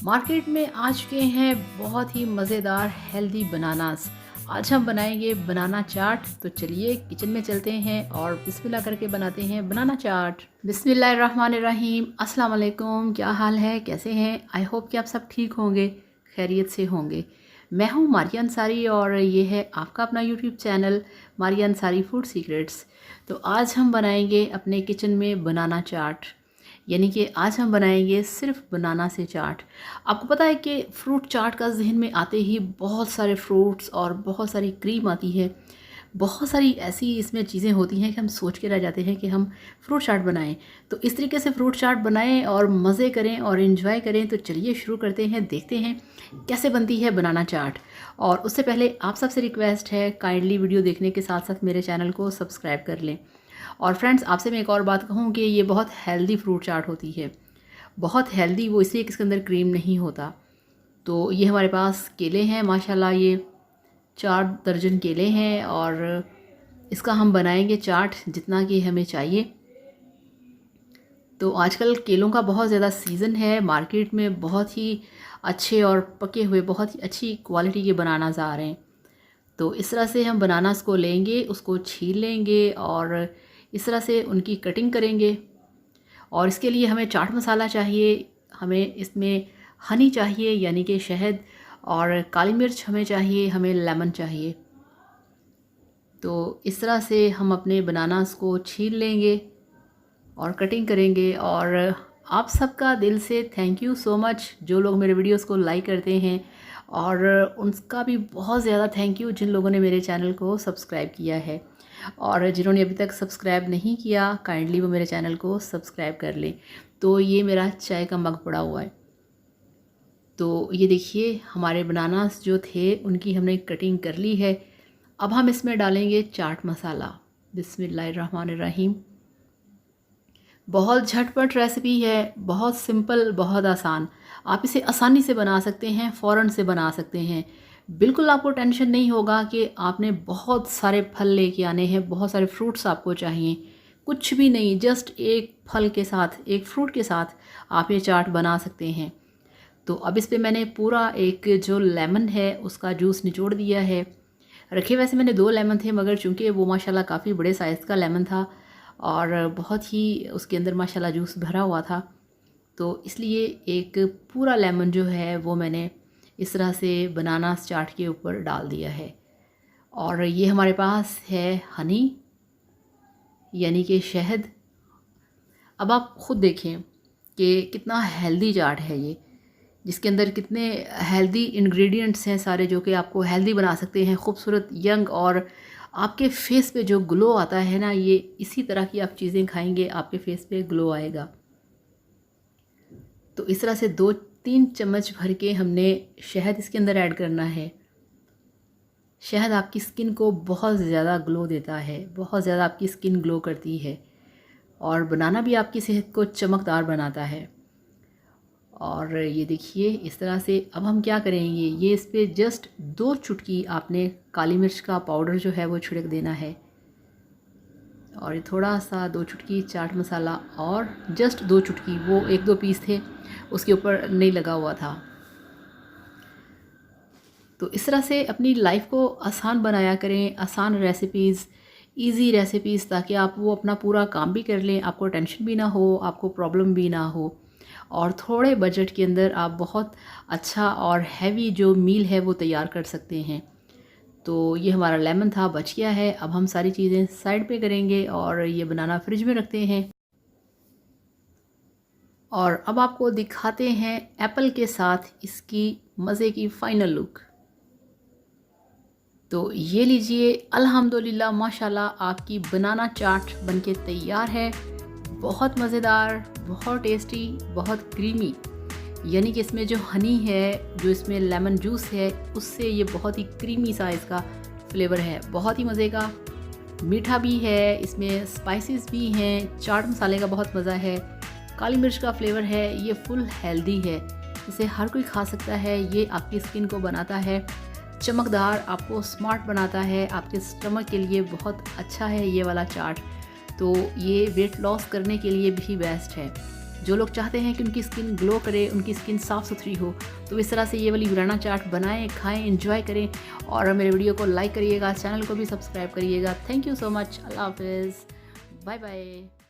Market में आ चुके हैं बहुत ही मज़ेदार हेल्दी बनानास। आज हम बनाएंगे बनाना चाट। तो चलिए किचन में चलते हैं और बिस्मिल्लाह करके बनाते हैं बनाना चाट। बिस्मिल्लाहिर्रहमानिर्रहीम। अस्सलाम वालेकुम। क्या हाल है, कैसे हैं? आई होप कि आप सब ठीक होंगे, खैरियत से होंगे। मैं हूँ मारिया अंसारी और ये है आपका अपना YouTube channel Maria Ansari food secrets. तो आज हम बनाएंगे अपने किचन में बनाना चाट, यानी कि आज हम बनाएंगे सिर्फ बनाना से चाट। आपको पता है कि फ्रूट चाट का जहन में आते ही बहुत सारे फ्रूट्स और बहुत सारी क्रीम आती है, बहुत सारी ऐसी इसमें चीज़ें होती हैं कि हम सोच के रह जाते हैं कि हम फ्रूट चाट बनाएं। तो इस तरीके से फ्रूट चाट बनाएं और मज़े करें और इन्जॉय करें। तो चलिए शुरू करते हैं, देखते हैं कैसे बनती है बनाना चाट। और उससे पहले आप सबसे रिक्वेस्ट है, काइंडली वीडियो देखने के साथ साथ मेरे चैनल को सब्सक्राइब कर लें। और फ्रेंड्स, आपसे मैं एक और बात कहूँ कि ये बहुत हेल्दी फ्रूट चाट होती है, बहुत हेल्दी। वो इसलिए कि इसके अंदर क्रीम नहीं होता। तो ये हमारे पास केले हैं माशाल्लाह, ये 4 दर्जन केले हैं और इसका हम बनाएंगे चाट जितना कि हमें चाहिए। तो आजकल केलों का बहुत ज़्यादा सीज़न है, मार्केट में बहुत ही अच्छे और पके हुए बहुत ही अच्छी क्वालिटी के बनानास आ रहे हैं। तो इस तरह से हम बनानास को लेंगे, उसको छील लेंगे और इस तरह से उनकी कटिंग करेंगे। और इसके लिए हमें चाट मसाला चाहिए, हमें इसमें हनी चाहिए यानी कि शहद, और काली मिर्च हमें चाहिए, हमें लेमन चाहिए। तो इस तरह से हम अपने बनानास को छील लेंगे और कटिंग करेंगे। और आप सबका दिल से थैंक यू सो मच जो लोग मेरे वीडियोस को लाइक करते हैं, और उनका भी बहुत ज़्यादा थैंक यू जिन लोगों ने मेरे चैनल को सब्सक्राइब किया है। और जिन्होंने अभी तक सब्सक्राइब नहीं किया, काइंडली वो मेरे चैनल को सब्सक्राइब कर लें। तो ये मेरा चाय का मग पड़ा हुआ है। तो ये देखिए हमारे बनानास जो थे उनकी हमने कटिंग कर ली है। अब हम इसमें डालेंगे चाट मसाला। बिस्मिल्लाहिर्रहमानिर्रहीम। बहुत झटपट रेसिपी है, बहुत सिंपल, बहुत आसान। आप इसे आसानी से बना सकते हैं, फ़ौरन से बना सकते हैं। बिल्कुल आपको टेंशन नहीं होगा कि आपने बहुत सारे फल लेके आने हैं, बहुत सारे फ्रूट्स आपको चाहिए। कुछ भी नहीं, जस्ट एक फल के साथ, एक फ्रूट के साथ आप ये चाट बना सकते हैं। तो अब इस पे मैंने पूरा एक जो लेमन है उसका जूस निचोड़ दिया है। रखे वैसे मैंने 2 लेमन थे, मगर चूँकि वो माशाल्लाह काफ़ी बड़े साइज़ का लेमन था और बहुत ही उसके अंदर माशाल्लाह जूस भरा हुआ था, तो इसलिए एक पूरा लेमन जो है वो मैंने इस तरह से बनाना चाट के ऊपर डाल दिया है। और ये हमारे पास है हनी यानी कि शहद। अब आप ख़ुद देखें कि कितना हेल्दी चाट है ये, जिसके अंदर कितने हेल्दी इंग्रेडिएंट्स हैं सारे, जो कि आपको हेल्दी बना सकते हैं, खूबसूरत, यंग, और आपके फेस पे जो ग्लो आता है ना, ये इसी तरह की आप चीज़ें खाएंगे आपके फेस पे ग्लो आएगा। तो इस तरह से 2-3 चम्मच भर के हमने शहद इसके अंदर ऐड करना है। शहद आपकी स्किन को बहुत ज़्यादा ग्लो देता है, बहुत ज़्यादा आपकी स्किन ग्लो करती है, और बनाना भी आपकी सेहत को चमकदार बनाता है। और ये देखिए इस तरह से अब हम क्या करेंगे, ये इस पर जस्ट 2 चुटकी आपने काली मिर्च का पाउडर जो है वो छिड़क देना है, और थोड़ा सा 2 चुटकी चाट मसाला, और जस्ट 2 चुटकी, वो 1-2 पीस थे उसके ऊपर नहीं लगा हुआ था। तो इस तरह से अपनी लाइफ को आसान बनाया करें, आसान रेसिपीज़, इजी रेसिपीज़, ताकि आप वो अपना पूरा काम भी कर लें, आपको टेंशन भी ना हो, आपको प्रॉब्लम भी ना हो, और थोड़े बजट के अंदर आप बहुत अच्छा और हैवी जो मील है वो तैयार कर सकते हैं। तो ये हमारा लेमन था, बच गया है। अब हम सारी चीज़ें साइड पे करेंगे और ये बनाना फ्रिज में रखते हैं। और अब आपको दिखाते हैं एप्पल के साथ इसकी मज़े की फ़ाइनल लुक। तो ये लीजिए, अल्हम्दुलिल्लाह माशाल्लाह आपकी बनाना चाट बनके तैयार है। बहुत मज़ेदार, बहुत टेस्टी, बहुत क्रीमी, यानी कि इसमें जो हनी है, जो इसमें लेमन जूस है, उससे ये बहुत ही क्रीमी सा इसका फ्लेवर है, बहुत ही मज़े का। मीठा भी है, इसमें स्पाइसेस भी हैं, चाट मसाले का बहुत मज़ा है, काली मिर्च का फ्लेवर है। ये फुल हेल्दी है, इसे हर कोई खा सकता है। ये आपकी स्किन को बनाता है चमकदार, आपको स्मार्ट बनाता है, आपके स्टमक के लिए बहुत अच्छा है ये वाला चाट। तो ये वेट लॉस करने के लिए भी बेस्ट है। जो लोग चाहते हैं कि उनकी स्किन ग्लो करे, उनकी स्किन साफ़ सुथरी हो, तो इस तरह से ये वाली बनाना चाट बनाएं, खाएं, एंजॉय करें और मेरे वीडियो को लाइक करिएगा, चैनल को भी सब्सक्राइब करिएगा। Thank you so much. अल्लाह हाफिज़, बाय बाय।